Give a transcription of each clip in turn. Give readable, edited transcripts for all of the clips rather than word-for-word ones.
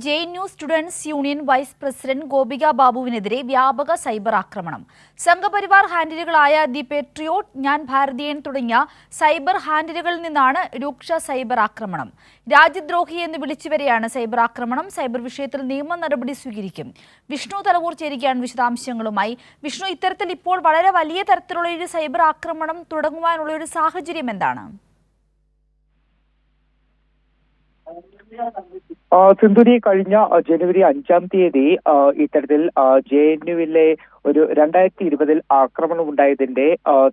JNU students union vice president Gopika ബാബുവിനെതിരെ വ്യാപക cyber ആക്രമണം. സംഘപരിവാർ ഹാൻഡിലുകളായ ദി പേട്രിയോട്ട്, ഞാൻ ഭാരതീയൻ തുടങ്ങിയ സൈബർ ഹാൻഡിലുകളിൽ നിന്നാണ് രൂക്ഷ സൈബർ ആക്രമണം. രാജ്യദ്രോഹി എന്ന് വിളിച്ചുവരെയാണ് സൈബർ ആക്രമണം. സൈബർ വിഷയത്തിൽ നിയമ നടപടി സ്വീകരിക്കും. വിഷ്ണു തലവൂർ ചേരുകയാണ് വിശദാംശങ്ങളുമായി. വിഷ്ണു, ഇത്തരത്തിൽ ഇപ്പോൾ വളരെ വലിയ തരത്തിലുള്ള ഒരു സൈബർ ആക്രമണം തുടങ്ങുവാനുള്ള ഒരു സാഹചര്യം എന്താണ്? സിന്ധുരി, കഴിഞ്ഞ ജനുവരി 5-ാം തീയതി ഇത്തരത്തിൽ JNUവിലെ ഒരു 2020 ആക്രമണം ഉണ്ടായതിന്റെ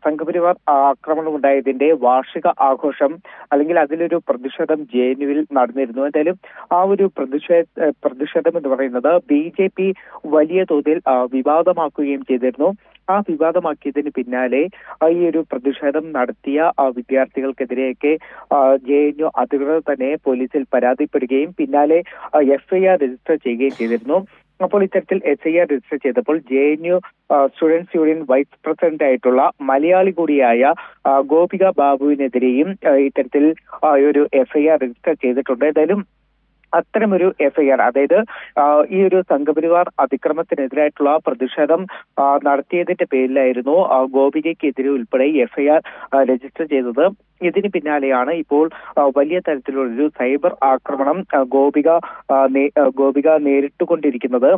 സംഘപരിവാർ ആക്രമണം ഉണ്ടായതിന്റെ വാർഷിക ആഘോഷം അല്ലെങ്കിൽ അതിലൊരു പ്രതിഷേധം JNUവിൽ നടന്നിരുന്നു. എന്തായാലും ആ ഒരു പ്രതിഷേധം എന്ന് പറയുന്നത് BJP വലിയ തോതിൽ വിവാദമാക്കുകയും ചെയ്തിരുന്നു. ആ വിവാദമാക്കിയതിന് പിന്നാലെ ഈ ഒരു പ്രതിഷേധം നടത്തിയ വിദ്യാർത്ഥികൾക്കെതിരെയൊക്കെ JNU അധികൃതർ തന്നെ പോലീസിൽ പരാതിപ്പെടുകയും പിന്നാലെ FIR രജിസ്റ്റർ ചെയ്യുകയും ചെയ്തിരുന്നു. അപ്പോൾ ഇത്തരത്തിൽ FIR രജിസ്റ്റർ ചെയ്തപ്പോൾ JNU students union vice president ആയിട്ടുള്ള മലയാളി കൂടിയായ ഗോപിക ബാബുവിനെതിരെയും ഇത്തരത്തിൽ ഒരു FIR രജിസ്റ്റർ ചെയ്തിട്ടുണ്ട്. ഏതായാലും അത്തരമൊരു FIR, അതായത് ഈ ഒരു സംഘപരിവാർ അതിക്രമത്തിനെതിരായിട്ടുള്ള പ്രതിഷേധം നടത്തിയതിന്റെ പേരിലായിരുന്നു ഗോപികയ്ക്കെതിരെ ഉൾപ്പെടെ FIR രജിസ്റ്റർ ചെയ്തത്. ഇതിന് പിന്നാലെയാണ് ഇപ്പോൾ വലിയ തരത്തിലുള്ളൊരു സൈബർ ആക്രമണം ഗോപിക നേരിട്ടുകൊണ്ടിരിക്കുന്നത്.